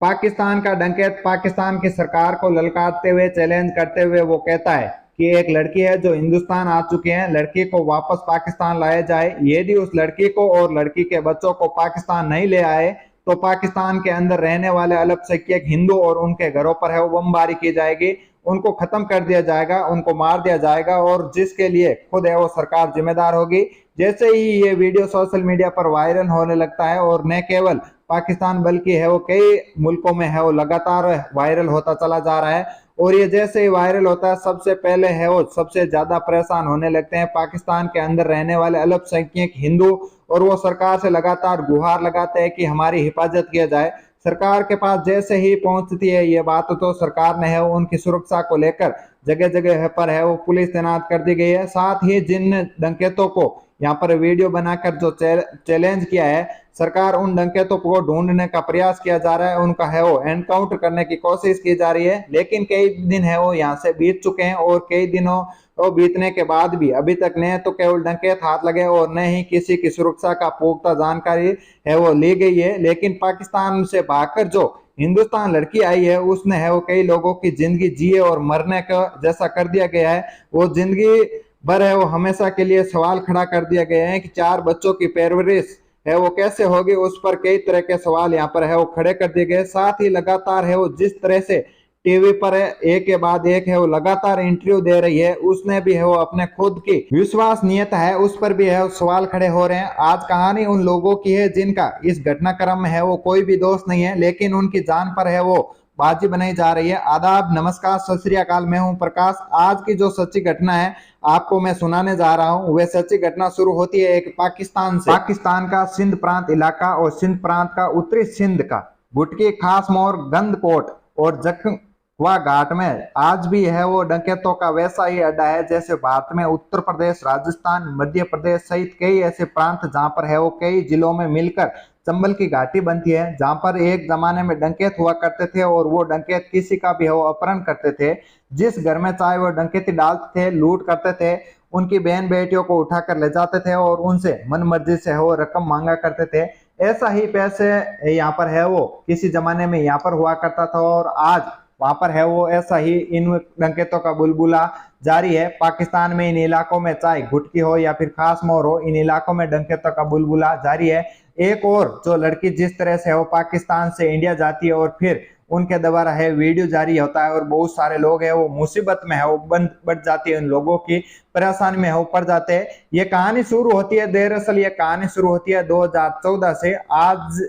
पाकिस्तान का डंकेत पाकिस्तान की सरकार को ललकारते हुए चैलेंज करते हुए वो कहता है कि एक लड़की है जो हिंदुस्तान आ चुकी है, लड़की को वापस पाकिस्तान लाया जाए। यदि उस लड़की को और लड़की के बच्चों को पाकिस्तान नहीं ले आए तो पाकिस्तान के अंदर रहने वाले अल्पसंख्यक हिंदू और उनके घरों पर है वो बमबारी की जाएगी, उनको खत्म कर दिया जाएगा, उनको मार दिया जाएगा, और जिसके लिए खुद है वो सरकार जिम्मेदार होगी। जैसे ही ये वीडियो सोशल मीडिया पर वायरल होने लगता है, और न केवल पाकिस्तान बल्कि है वो कई मुल्कों में है वो लगातार वायरल होता चला जा रहा है। और ये जैसे ही वायरल होता है, सबसे पहले है वो सबसे ज्यादा परेशान होने लगते हैं पाकिस्तान के अंदर रहने वाले अल्पसंख्यक हिंदू, और वो सरकार से लगातार गुहार लगाते हैं कि हमारी हिफाजत किया जाए। सरकार के पास जैसे ही पहुंचती है ये बात, तो सरकार ने है उनकी सुरक्षा को लेकर जगह जगह पर है वो पुलिस तैनात कर दी गई है। साथ ही जिन डंकेतों को यहाँ पर वीडियो बनाकर जो चैलेंज किया है, सरकार उन डंकेतों को ढूंढने का प्रयास किया जा रहा है, उनका है वो एनकाउंटर करने की कोशिश की जा रही है। लेकिन कई दिन है वो यहाँ से बीत चुके हैं, और कई दिनों वो बीतने के बाद भी अभी तक न तो केवल डंकेत हाथ लगे और न ही किसी की सुरक्षा का पुख्ता जानकारी है वो ली गई है। लेकिन पाकिस्तान से भागकर जो हिंदुस्तान लड़की आई है, उसने है वो कई लोगों की जिंदगी जिए और मरने का जैसा कर दिया गया है। वो जिंदगी भर है वो हमेशा के लिए सवाल खड़ा कर दिया गया है कि चार बच्चों की परवरिश है वो कैसे होगी, उस पर कई तरह के सवाल यहाँ पर है वो खड़े कर दिए गए। साथ ही लगातार है वो जिस तरह से टीवी पर एक के बाद एक है वो लगातार इंटरव्यू दे रही है, उसने भी है वो अपने खुद की विश्वसनीयता है उस पर भी है वो सवाल खड़े हो रहे हैं। आज कहानी उन लोगों की है जिनका इस घटनाक्रम में है वो कोई भी दोष नहीं है, लेकिन उनकी जान पर है वो बाजी बनाई जा रही है। आदाब, नमस्कार, सत श्री अकाल, मैं हूं प्रकाश। आज की जो सच्ची घटना है आपको मैं सुनाने जा रहा हूं, वह सच्ची घटना शुरू होती है एक पाकिस्तान से। पाकिस्तान का सिंध प्रांत इलाका और सिंध प्रांत का उत्तरी सिंध का भुटकी, खास मोर, गंदकोट और जखवा घाट में आज भी है वो डंकेतों का वैसा ही अड्डा है जैसे भारत में उत्तर प्रदेश, राजस्थान, मध्य प्रदेश सहित कई ऐसे प्रांत जहां पर है वो कई जिलों में मिलकर चंबल की घाटी बनती है, जहां पर एक जमाने में डंकेत हुआ करते थे और वो डंकेत किसी का भी वो अपहरण करते थे। जिस घर में चाहे वो डंकेती डालते थे, लूट करते थे, उनकी बहन बेटियों को उठाकर ले जाते थे और उनसे मन मर्जी से वो रकम मांगा करते थे। ऐसा ही पैसे यहाँ पर है वो किसी जमाने में यहाँ पर हुआ करता था, और आज वहां पर है वो ऐसा ही इन डंकेतों का बुलबुला जारी है। पाकिस्तान में इन इलाकों में चाहे घुटकी हो या फिर खास मोर हो, इन इलाकों में डंकेतों का बुलबुला जारी है। एक और जो लड़की जिस तरह से है वो पाकिस्तान से इंडिया जाती है और फिर उनके द्वारा है वीडियो जारी होता है और बहुत सारे लोग है वो मुसीबत में है वो बन बढ़ जाती है, उन लोगों की परेशानी में है वो पड़ जाते हैं। ये कहानी शुरू होती है, दरअसल ये कहानी शुरू होती है 2014 से। आज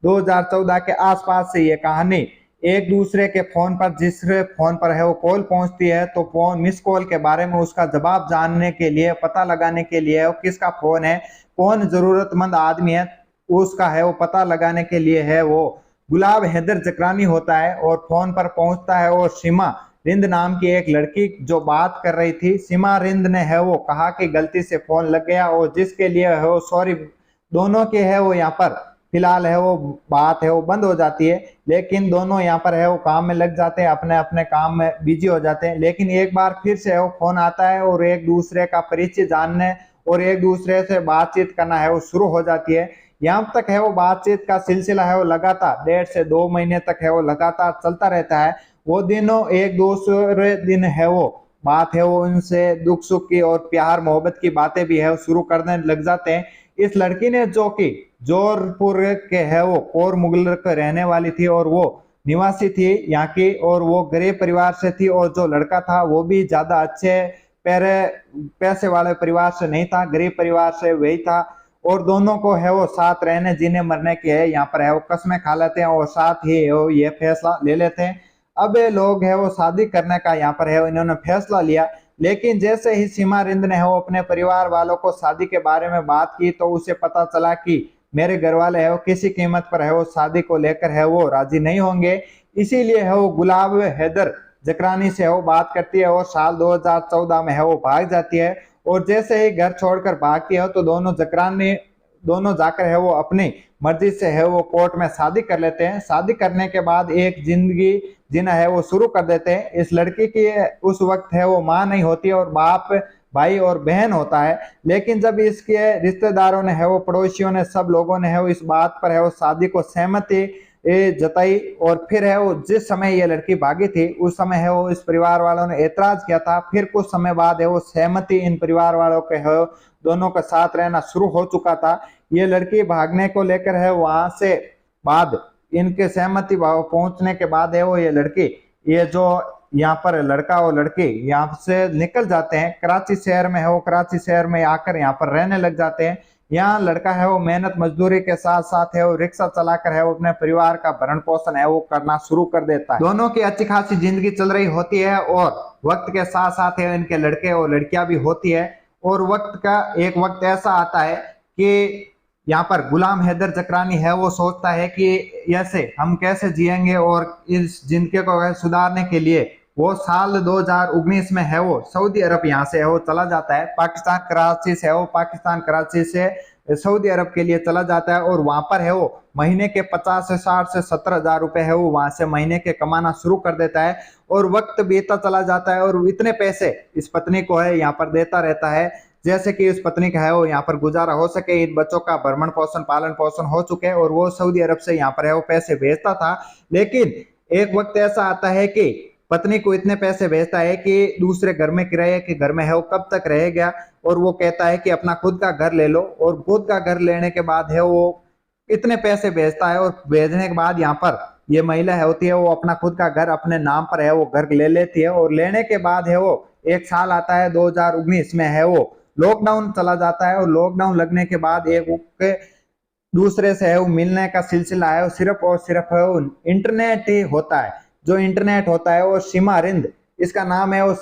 2014 के आसपास से ये कहानी एक दूसरे के फोन पर, जिस फोन पर है वो कॉल पहुंचती है, तो फोन मिस कॉल के बारे में उसका जवाब जानने के लिए, पता लगाने के लिए किसका फोन है, कौन जरूरतमंद आदमी है, उसका है वो पता लगाने के लिए है वो गुलाब हैदर जकरानी होता है और फोन पर पहुंचता है। और सीमा रिंद नाम की एक लड़की जो बात कर रही थी, सीमा रिंद ने है वो कहा कि गलती से फोन लग गया, और जिसके लिए है वो सॉरी। दोनों के है वो यहाँ पर फिलहाल है वो बात है वो बंद हो जाती है, लेकिन दोनों यहाँ पर है वो काम में लग जाते हैं, अपने अपने काम में बिजी हो जाते हैं। लेकिन एक बार फिर से है वो फोन आता है और एक दूसरे का परिचय जानने और एक दूसरे से बातचीत करना है वो शुरू हो जाती है। यहाँ तक है वो बातचीत का सिलसिला है वो लगातार 1.5 से 2 महीने तक है वो लगातार चलता रहता है। वो दिनों एक दूसरे दिन है वो बात है वो उनसे दुख सुख की और प्यार मोहब्बत की बातें भी है वो शुरू करने लग जाते हैं। इस लड़की ने जो कि जोधपुर के है वो कोर मुगल के रहने वाली थी और वो निवासी थी यहाँ की, और वो गरीब परिवार से थी, और जो लड़का था वो भी ज्यादा अच्छे पैसे वाले परिवार से नहीं था, गरीब परिवार से वही था। और दोनों को है वो साथ रहने जीने मरने की है यहाँ पर है वो कस्में खा लेते हैं और साथ ही वो ये फैसला ले लेते हैं। अब ये लोग है वो शादी करने का यहाँ पर है इन्होंने फैसला लिया। लेकिन जैसे ही सीमा रिंद ने वो अपने परिवार वालों को शादी के बारे में बात की, तो उसे पता चला कि मेरे घर वाले है वो किसी कीमत पर है वो शादी को लेकर है वो राजी नहीं होंगे। इसीलिए है वो गुलाब हैदर जकरानी से वो बात करती है और साल 2014 में है वो भाग जाती है। और जैसे ही घर छोड़कर भागती है तो दोनों जाकर है वो अपनी मर्जी से है वो कोर्ट में शादी कर लेते हैं। शादी करने के बाद एक जिंदगी जीना है वो शुरू कर देते हैं। इस लड़की की उस वक्त है वो माँ नहीं होती और बाप, भाई और बहन होता है। लेकिन जब इसके रिश्तेदारों ने है वो, पड़ोसियों ने, सब लोगों ने है वो इस बात पर है वो शादी को सहमति ये जताई। और फिर है वो जिस समय ये लड़की भागी थी उस समय है वो इस परिवार वालों ने ऐतराज किया था। फिर कुछ समय बाद है वो सहमति इन परिवार वालों के है दोनों का साथ रहना शुरू हो चुका था। ये लड़की भागने को लेकर है वहां से बाद इनके सहमति भाव पहुंचने के बाद है वो ये लड़की ये जो यहाँ पर लड़का और लड़की यहाँ से निकल जाते हैं कराची शहर में है वो कराची शहर में आकर यहाँ पर रहने लग जाते हैं। यहाँ लड़का है वो मेहनत मजदूरी के साथ साथ है वो रिक्शा चलाकर है वो अपने परिवार का भरण पोषण है वो करना शुरू कर देता है। दोनों की अच्छी खासी जिंदगी चल रही होती है और वक्त के साथ साथ है इनके लड़के और लड़कियां भी होती है। और वक्त का एक वक्त ऐसा आता है कि यहाँ पर गुलाम हैदर जकरानी है वो सोचता है कि ऐसे हम कैसे जिएंगे और इस जिंदगी को सुधारने के लिए वो साल 2019 में है वो सऊदी अरब यहाँ से है वो चला जाता है। पाकिस्तान कराची से है वो पाकिस्तान कराची से सऊदी अरब के लिए चला जाता है और वहां पर है वो महीने के 50 से 60 से 70 हजार रुपए है वो वहां से महीने के कमाना शुरू कर देता है। और वक्त बीतता चला जाता है और इतने पैसे इस पत्नी को है यहाँ पर देता रहता है जैसे कि इस पत्नी का है वो यहाँ पर गुजारा हो सके, इन बच्चों का भरण पोषण पालन पोषण हो चुके और वो सऊदी अरब से यहाँ पर है वो पैसे भेजता था। लेकिन एक वक्त ऐसा आता है कि पत्नी को इतने पैसे भेजता है कि दूसरे घर में किराए के घर में है वो कब तक रहेगा और वो कहता है कि अपना खुद का घर ले लो। और खुद का घर लेने के बाद है वो इतने पैसे भेजता है और भेजने के बाद यहाँ पर ये महिला है होती है वो अपना खुद का घर अपने नाम पर है वो घर ले लेती है। और लेने के बाद है वो एक साल आता है 2019 में है वो लॉकडाउन चला जाता है और लॉकडाउन लगने के बाद एक दूसरे से है वो मिलने का सिलसिला है सिर्फ और सिर्फ है वो इंटरनेट ही होता है। जो इंटरनेट होता है वो सीमा रिंद इसका नाम है वो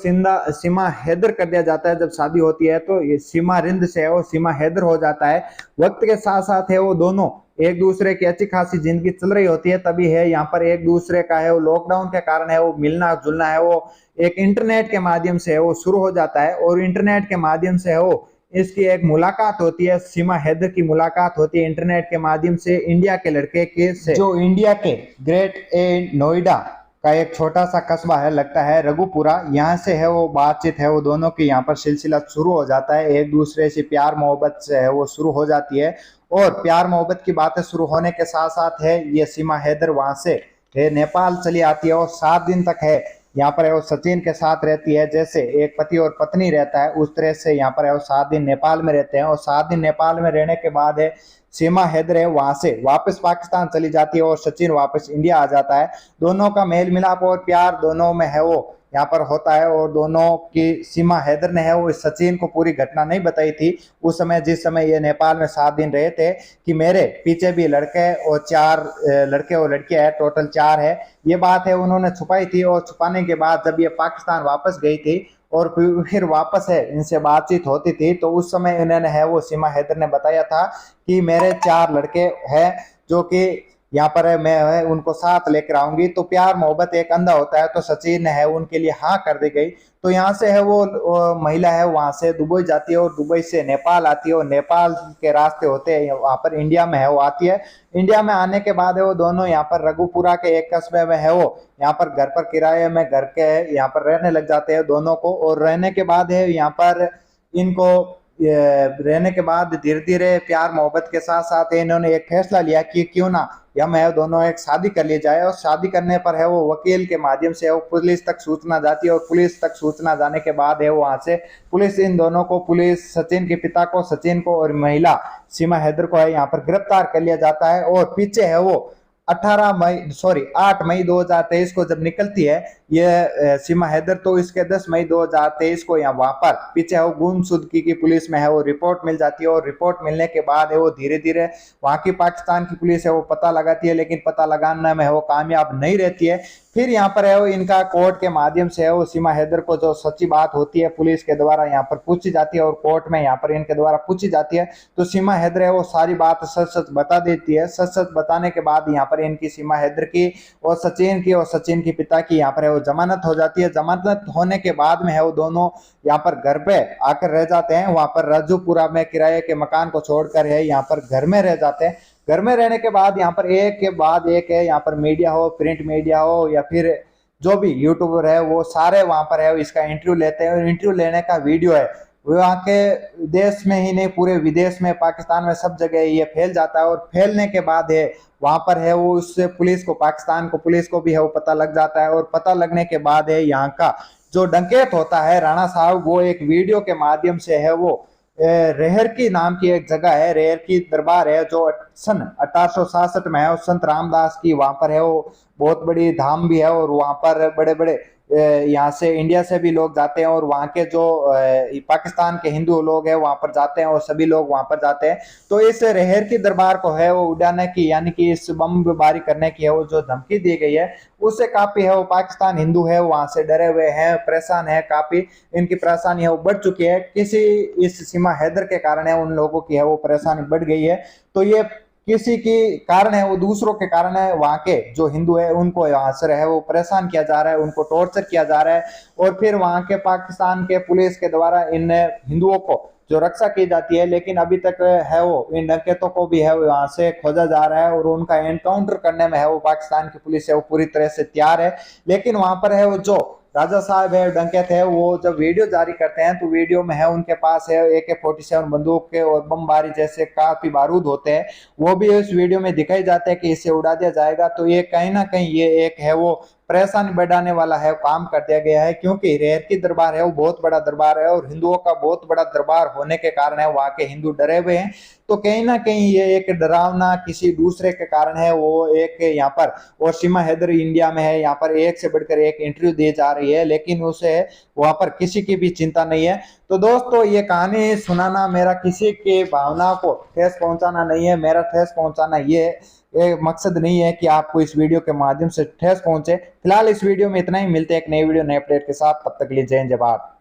सीमा हैदर कर दिया जाता है। जब शादी होती है तो ये सीमा रिंद से है वो सीमा हैदर हो जाता है। वक्त के साथ साथ है वो दोनों एक दूसरे की अच्छी खासी जिंदगी चल रही होती है तभी है यहाँ पर एक दूसरे का है वो लॉकडाउन के कारण है वो मिलना जुलना है वो एक इंटरनेट के माध्यम से है वो शुरू हो जाता है। और इंटरनेट के माध्यम से है वो इसकी एक मुलाकात होती है सीमा हैदर की मुलाकात होती है इंटरनेट के माध्यम से इंडिया के लड़के के से जो इंडिया के ग्रेट ए नोएडा का एक छोटा सा कस्बा है लगता है रघुपुरा। यहाँ से है वो बातचीत है वो दोनों की यहाँ पर सिलसिला शुरू हो जाता है। एक दूसरे से प्यार मोहब्बत से है वो शुरू हो जाती है और प्यार मोहब्बत की बातें शुरू होने के साथ साथ है ये सीमा हैदर वहां से है नेपाल चली आती है और 7 दिन तक है यहाँ पर है वो सचिन के साथ रहती है। जैसे एक पति और पत्नी रहता है उस तरह से यहाँ पर है वो 7 दिन नेपाल में रहते हैं और 7 दिन नेपाल में रहने के बाद है सीमा हैदर है वहां से वापस पाकिस्तान चली जाती है और सचिन वापस इंडिया आ जाता है। दोनों का मेल मिलाप और प्यार दोनों में है वो यहाँ पर होता है। और दोनों की सीमा हैदर ने है वो सचिन को पूरी घटना नहीं बताई थी उस समय जिस समय ये नेपाल में 7 दिन रहे थे कि मेरे पीछे भी लड़के और 4 लड़के और लड़कियां है टोटल 4 है। ये बात है उन्होंने छुपाई थी और छुपाने के बाद जब ये पाकिस्तान वापस गई थी और फिर वापस है इनसे बातचीत होती थी तो उस समय इन्होंने है वो सीमा हैदर ने बताया था कि मेरे 4 लड़के हैं जो कि यहाँ पर है मैं है उनको साथ लेकर आऊंगी। तो प्यार मोहब्बत एक अंधा होता है तो सचिन ने है उनके लिए हाँ कर दी गई। तो यहाँ से है वो महिला है वहां से दुबई जाती है और दुबई से नेपाल आती है और नेपाल के रास्ते होते हैं वहां पर इंडिया में है वो आती है। इंडिया में आने के बाद है वो दोनों यहाँ पर रघुपुरा के एक कस्बे में है वो यहाँ पर घर पर किराए में घर के यहाँ पर रहने लग जाते हैं दोनों को। और रहने के बाद है यहाँ पर इनको रहने के बाद धीरे धीरे प्यार मोहब्बत के साथ साथ इन्होंने एक फैसला लिया कि क्यों ना हम है दोनों एक शादी कर ली जाए। और शादी करने पर है वो वकील के माध्यम से वो पुलिस तक सूचना जाती है और पुलिस तक सूचना जाने के बाद है वहां से पुलिस इन दोनों को पुलिस सचिन के पिता को सचिन को और महिला सीमा हैदर को है यहाँ पर गिरफ्तार कर लिया जाता है। और पीछे है वो 8 मई 2023 को जब निकलती है ये सीमा हैदर तो इसके 10 मई 2023 को यहाँ वहां पर पीछे है वो गुमशुदगी की पुलिस में है वो रिपोर्ट मिल जाती है। और रिपोर्ट मिलने के बाद है वो धीरे धीरे वहां की पाकिस्तान की पुलिस है वो पता लगाती है लेकिन पता लगाने में है वो कामयाब नहीं रहती है। फिर यहाँ पर है वो इनका कोर्ट के माध्यम से है वो सीमा हैदर को जो सच्ची बात होती है पुलिस के द्वारा यहाँ पर पूछी जाती है और कोर्ट में यहाँ पर इनके द्वारा पूछी जाती है। तो सीमा हैदर है वो सारी बात सच सच बता देती है। सच सच बताने के बाद यहाँ पर इनकी सीमा हैदर की और सचिन की पिता की यहाँ पर है वो जमानत हो जाती है। जमानत होने के बाद में है वो दोनों यहाँ पर घर पे आकर रह जाते हैं। वहां पर रजूपुरा में किराए के मकान को छोड़कर है यहाँ पर घर में रह जाते हैं। घर में रहने के बाद यहाँ पर एक के बाद एक है यहाँ पर मीडिया हो प्रिंट मीडिया हो या फिर जो भी यूट्यूबर है वो सारे वहां पर है इसका इंटरव्यू लेते हैं। और इंटरव्यू लेने का वीडियो है वहाँ के देश में ही नहीं पूरे विदेश में पाकिस्तान में सब जगह ये फैल जाता है। और फैलने के बाद है वहां पर है वो उससे पुलिस को, पाकिस्तान को, पुलिस को भी है वो पता लग जाता है। और पता लगने के बाद है यहाँ का जो डंकेत होता है राणा साहब, वो एक वीडियो के माध्यम से है वो रेहर की नाम की एक जगह है, रेहर की दरबार है जो सन 1866 में है, और संत रामदास की वहां पर है वो बहुत बड़ी धाम भी है। और वहां पर बड़े बड़े यहाँ से इंडिया से भी लोग जाते हैं, और वहाँ के जो पाकिस्तान के हिंदू लोग हैं वहां पर जाते हैं, और सभी लोग वहां पर जाते हैं। तो इस रेहर की दरबार को है वो उड़ाने की, यानी कि इस बमबारी करने की है वो जो धमकी दी गई है, उससे काफी है वो पाकिस्तान हिंदू है वहां से डरे हुए हैं, परेशान है, काफी इनकी परेशानी है वो बढ़ चुकी है। किसी इस सीमा हैदर के कारण है उन लोगों की है वो परेशानी बढ़ गई है। तो ये किसी की कारण है वो दूसरों के कारण है, वहां के जो हिंदू है उनको यहाँ से है वो परेशान किया जा रहा है, उनको टॉर्चर किया जा रहा है। और फिर वहां के पाकिस्तान के पुलिस के द्वारा इन हिंदुओं को जो रक्षा की जाती है, लेकिन अभी तक है वो इन डकैतों को भी है वो यहाँ से खोजा जा रहा है, और उनका एनकाउंटर करने में है वो पाकिस्तान की पुलिस है वो पूरी तरह से तैयार है। लेकिन वहां पर है वो जो राजा साहब है डंकेत है, वो जब वीडियो जारी करते हैं तो वीडियो में है उनके पास है AK-47 बंदूक के और बमबारी जैसे काफी बारूद होते हैं, वो भी इस वीडियो में दिखाई जाते हैं कि इसे उड़ा दिया जाएगा। तो ये कहीं ना कहीं ये एक है वो परेशानी बढ़ाने वाला है काम कर दिया गया है, क्योंकि रेहर की दरबार है वो बहुत बड़ा दरबार है, और हिंदुओं का बहुत बड़ा दरबार होने के कारण है वहां के हिंदू डरे हुए हैं। तो कहीं ना कहीं ये एक डरावना किसी दूसरे के कारण है वो एक यहाँ पर, और सीमा हैदर इंडिया में है, यहाँ पर एक से बढ़कर एक इंटरव्यू दी जा रही है, लेकिन उसे वहां पर किसी की भी चिंता नहीं है। तो दोस्तों ये कहानी सुनाना मेरा किसी की भावना को ठेस पहुंचाना नहीं है, मेरा ठेस पहुंचाना ये मकसद नहीं है कि आपको इस वीडियो के माध्यम से ठेस पहुंचे। फिलहाल इस वीडियो में इतना ही, मिलते हैं एक नई वीडियो नए अपडेट के साथ, तब तक के लिए जय हिंद जय भारत।